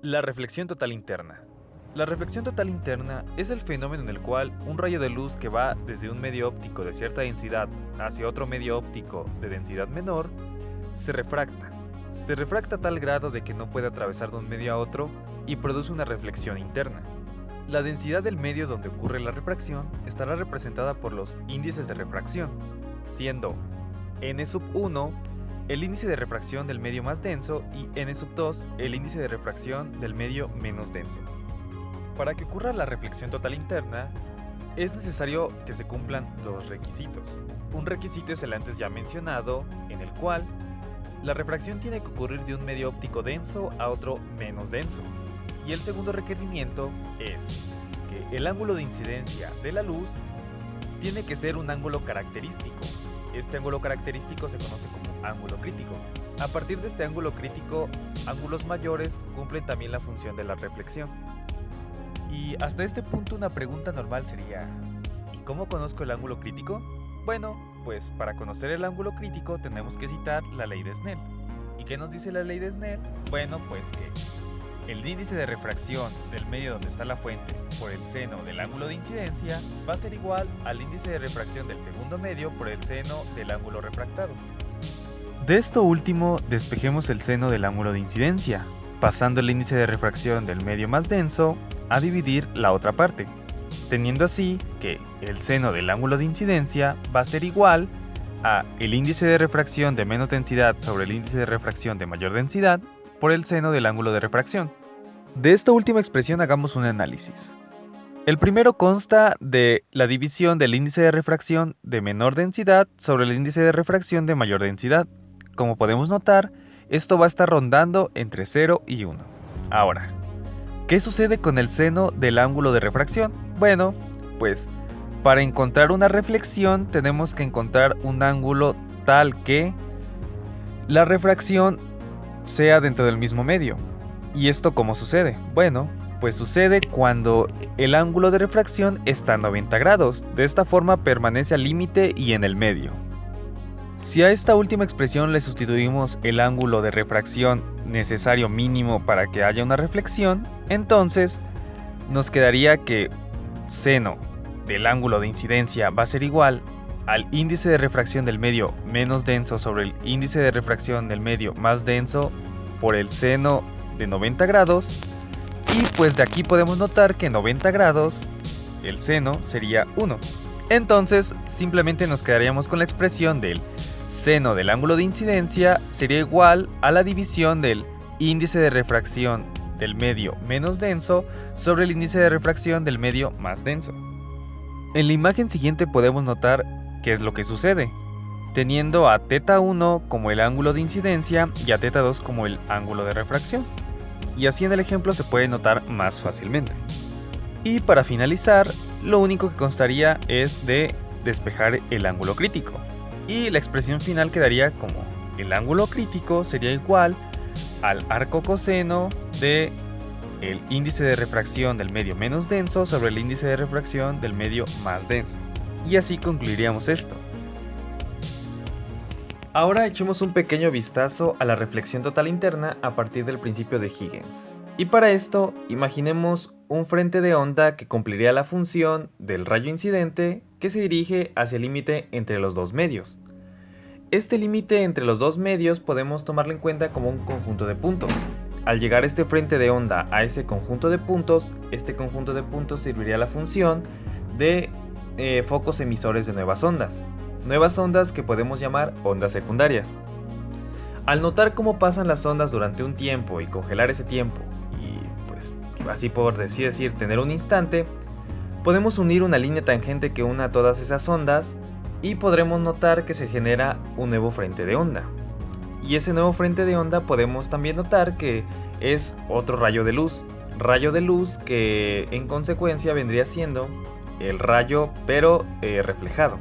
La reflexión total interna. La reflexión total interna es el fenómeno en el cual un rayo de luz que va desde un medio óptico de cierta densidad hacia otro medio óptico de densidad menor se refracta. Se refracta a tal grado de que no puede atravesar de un medio a otro y produce una reflexión interna. La densidad del medio donde ocurre la refracción estará representada por los índices de refracción, siendo n⁻₁ el índice de refracción del medio más denso y n⁻² el índice de refracción del medio menos denso. Para que ocurra la reflexión total interna, es necesario que se cumplan dos requisitos. Un requisito es el antes ya mencionado, en el cual la refracción tiene que ocurrir de un medio óptico denso a otro menos denso. Y el segundo requerimiento es que el ángulo de incidencia de la luz tiene que ser un ángulo característico. Este ángulo característico se conoce como ángulo crítico. A partir de este ángulo crítico, ángulos mayores cumplen también la función de la reflexión. Y hasta este punto una pregunta normal sería, ¿y cómo conozco el ángulo crítico? Bueno, pues para conocer el ángulo crítico tenemos que citar la ley de Snell. ¿Y qué nos dice la ley de Snell? Bueno, pues que el índice de refracción del medio donde está la fuente por el seno del ángulo de incidencia va a ser igual al índice de refracción del segundo medio por el seno del ángulo refractado. De esto último, despejemos el seno del ángulo de incidencia, pasando el índice de refracción del medio más denso a dividir la otra parte, teniendo así que el seno del ángulo de incidencia va a ser igual a el índice de refracción de menos densidad sobre el índice de refracción de mayor densidad por el seno del ángulo de refracción. De esta última expresión hagamos un análisis. El primero consta de la división del índice de refracción de menor densidad sobre el índice de refracción de mayor densidad. Como podemos notar, esto va a estar rondando entre 0 y 1. Ahora, ¿qué sucede con el seno del ángulo de refracción? Bueno, pues para encontrar una reflexión tenemos que encontrar un ángulo tal que la refracción sea dentro del mismo medio. ¿Y esto cómo sucede? Bueno, pues sucede cuando el ángulo de refracción está a 90 grados. De esta forma permanece al límite y en el medio. Si a esta última expresión le sustituimos el ángulo de refracción necesario mínimo para que haya una reflexión, entonces nos quedaría que seno del ángulo de incidencia va a ser igual al índice de refracción del medio menos denso sobre el índice de refracción del medio más denso por el seno de 90 grados, y pues de aquí podemos notar que 90 grados el seno sería 1. Entonces simplemente nos quedaríamos con la expresión del seno del ángulo de incidencia sería igual a la división del índice de refracción del medio menos denso sobre el índice de refracción del medio más denso. En la imagen siguiente podemos notar qué es lo que sucede, teniendo a θ1 como el ángulo de incidencia y a θ2 como el ángulo de refracción. Y así en el ejemplo se puede notar más fácilmente. Y para finalizar, lo único que constaría es de despejar el ángulo crítico. Y la expresión final quedaría como el ángulo crítico sería igual al arco coseno de el índice de refracción del medio menos denso sobre el índice de refracción del medio más denso. Y así concluiríamos esto. Ahora echemos un pequeño vistazo a la reflexión total interna a partir del principio de Huygens. Y para esto, imaginemos un frente de onda que cumpliría la función del rayo incidente que se dirige hacia el límite entre los dos medios. Este límite entre los dos medios podemos tomarlo en cuenta como un conjunto de puntos. Al llegar este frente de onda a ese conjunto de puntos, este conjunto de puntos serviría a la función de focos emisores de nuevas ondas que podemos llamar ondas secundarias. Al notar cómo pasan las ondas durante un tiempo y congelar ese tiempo, y pues así por decir tener un instante, podemos unir una línea tangente que una todas esas ondas y podremos notar que se genera un nuevo frente de onda. Y ese nuevo frente de onda podemos también notar que es otro rayo de luz que en consecuencia vendría siendo el rayo pero reflejado.